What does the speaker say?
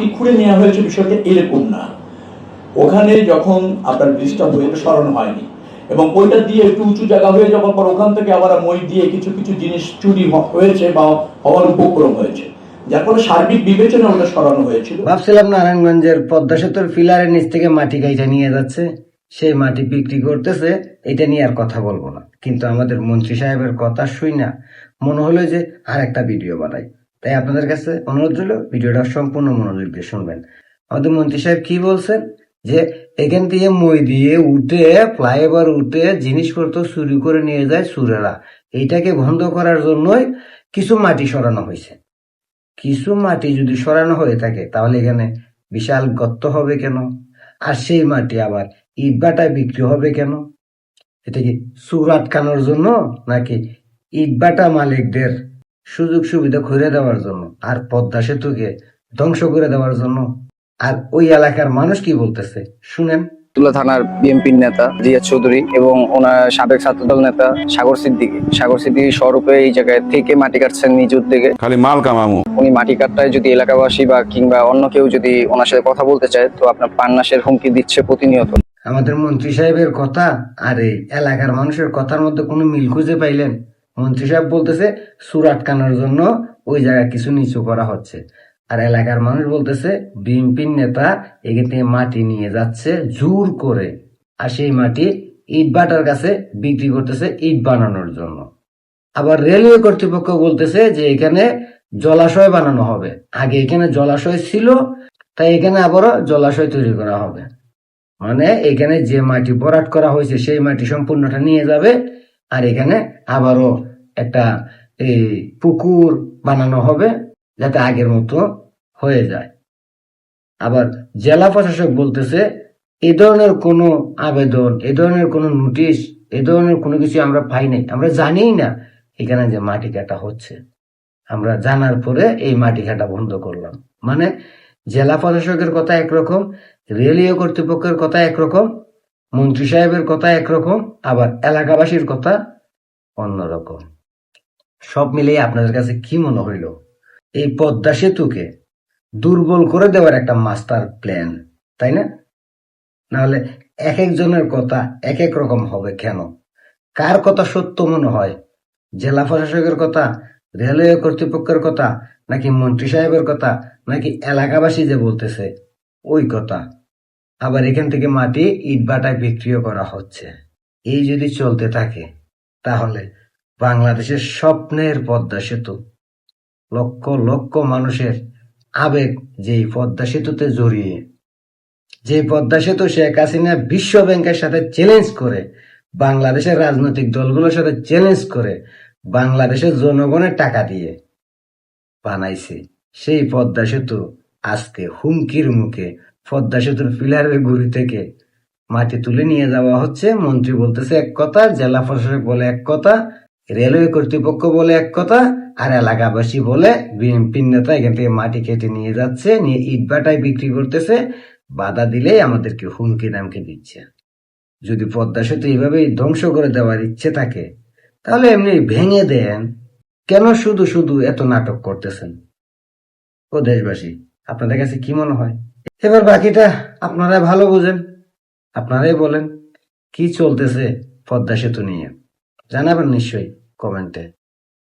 মাটি খুঁড়ে নেওয়া হয়েছে বিষয়টা এরকম না। ওখানে যখন আপনার ব্রিজটা হয়ে সরানো হয়নি এবং ওইটা দিয়ে একটু উঁচু জায়গা হয়ে যাওয়ার পর ওখান থেকে আবার মই দিয়ে কিছু কিছু জিনিস চুরি হয়েছে বা হওয়ার উপক্রম হয়েছে, যার ফলে সার্বিক বিবেচনা ওটা সরানো হয়েছিল। ভাবছিলাম নারায়ণগঞ্জের পদ্মা সেতুর ফিলারের নিচ থেকে মাটি গাইটা নিয়ে যাচ্ছে, সেই মাটি বিক্রি করতেছে, এটা নিয়ে আর কথা বলবো না। কিন্তু আমাদের মন্ত্রী সাহেবের কথা শুই না মনে হলো যে আর একটা ভিডিও বানাই। তাই আপনাদের কাছে অনুরোধ রইল ভিডিওটা সম্পূর্ণ মনোযোগ দিয়ে শুনবেন। আমাদের মন্ত্রী সাহেব কি বলছেন যে এখান থেকে মই দিয়ে উঠে ফ্লাইওভার উঠে জিনিসপত্র চুরি করে নিয়ে যায় চুরেরা, এইটাকে বন্ধ করার জন্যই কিছু মাটি সরানো হয়েছে। কিছু মাটি যদি সরানো হয়ে থাকে তাহলে এখানে বিশাল গর্ত হবে কেন? আর সেই মাটি আবার ইটভাটায় বিক্রি হবে কেন? এটা কি চুর আটকানোর জন্য নাকি ইটভাটা মালিকদের সুযোগ সুবিধা করে দেওয়ার জন্য আর পদ্মা সেতুকে ধ্বংস করে দেওয়ার জন্য? আর ওই এলাকার মানুষ কি বলতেছে শুনেন। তুলা থানার বিএনপির নেতা রিয়াজ চৌধুরী এবং ওনার সাবেক ছাত্রদল নেতা সাগর সিদ্দিকী স্বরূপে এই জায়গায় থেকে মাটি কাটছেন নিজ উদ্যোগে, খালি মাল কামামু। উনি মাটি কাটটায় যদি এলাকাবাসী বা কিংবা অন্য কেউ যদি ওনার সাথে কথা বলতে চায় তো আপনার প্রাণনাশের হুমকি দিচ্ছে প্রতিনিয়ত। আমাদের মন্ত্রী সাহেবের কথা আর এই এলাকার মানুষের কথার মধ্যে কোনো মিল খুঁজে পাইলেন? মন্ত্রী সাহেব বলতেছে সুর আটকানোর জন্য ওই জায়গা কিছু নিচু করা হচ্ছে, আর এলাকার মানুষ বলতেছে বিএনপির নেতা এখান থেকে মাটি নিয়ে যাচ্ছে জোর করে, আর সেই মাটি ইট ভাটার কাছে বিক্রি করতেছে ইট বানানোর জন্য। আবার রেলওয়ে কর্তৃপক্ষ বলতেছে যে এখানে জলাশয় বানানো হবে, আগে এখানে জলাশয় ছিল তাই এখানে আবারও জলাশয় তৈরি করা হবে। মানে এখানে যে মাটি ভরাট করা হয়েছে সেই মাটি সম্পূর্ণটা নিয়ে যাবে, আর এখানে আবারও একটা এই পুকুর বানানো হবে যাতে আগের মতো হয়ে যায়। আবার জেলা প্রশাসক বলতেছে এই ধরনের কোনো আবেদন, এই ধরনের কোনো নোটিশ, এই ধরনের কোনো কিছু আমরা পাই নাই, আমরা জানিই না এখানে যে মাটি কাটা হচ্ছে। আমরা জানার পরে এই মাটি কাটা বন্ধ করলাম। মানে জেলা প্রশাসকের কথা একরকম, রেলওয়ে কর্তৃপক্ষের কথা একরকম, মন্ত্রী সাহেবের কথা একরকম, আবার এলাকাবাসীর কথা অন্যরকম। সব মিলিয়ে আপনাদের কাছে কি মনে হইল? এই পদ্মা সেতুকে দুর্বল করে দেওয়ার একটা মাস্টার প্ল্যান, তাই না? নাহলে এক একজনের কথা এক এক রকম হবে কেন? কার কথা সত্য মনে হয়? জেলা প্রশাসকের কথা, রেলওয়ে কর্তৃপক্ষের কথা, নাকি মন্ত্রী সাহেবের কথা, নাকি এলাকাবাসী যে বলতেছে ওই কথা? আবার এখান থেকে মাটি ইটভাটায় বিক্রিও করা হচ্ছে। এই যদি চলতে থাকে তাহলে বাংলাদেশের স্বপ্নের পদ্মা সেতু, লক্ষ লক্ষ মানুষের আবেগ যেই পদ্মা সেতুতে জড়িয়ে, যে পদ্মা সেতু শেখ হাসিনা বিশ্ব ব্যাংকের সাথে চ্যালেঞ্জ করে, বাংলাদেশের রাজনৈতিক দলগুলোর সাথে চ্যালেঞ্জ করে, বাংলাদেশের জনগণের টাকা দিয়ে বানাইছে, সেই পদ্মা সেতু আজকে হুমকির মুখে। পদ্মা সেতুর পিলারের গুড়ি থেকে মাটি তুলে নিয়ে যাওয়া হচ্ছে। মন্ত্রী বলতেছে এক কথা, জেলা প্রশাসক বলে এক কথা, রেলওয়ে কর্তৃপক্ষ বলে এক কথা, আর এলাকাবাসী বলে বিএনপির নেতা এখান থেকে মাটি কেটে নিয়ে যাচ্ছে, নিয়ে ইটভাটায় বিক্রি করতেছে, বাধা দিলেই আমাদেরকে হুমকি নামকে দিচ্ছে। যদি পদ্মা সেতু এইভাবেই ধ্বংস করে দেওয়ার ইচ্ছে থাকে তাহলে এমনি ভেঙে দেন, কেন শুধু শুধু এত নাটক করতেছেন? ও দেশবাসী, আপনাদের কাছে কি মনে হয়? এবার বাকিটা আপনারা ভালো বুঝেন, আপনারাই বলেন কি চলতেছে পদ্মা সেতু নিয়ে, জানাবেন নিশ্চয়ই কমেন্টে।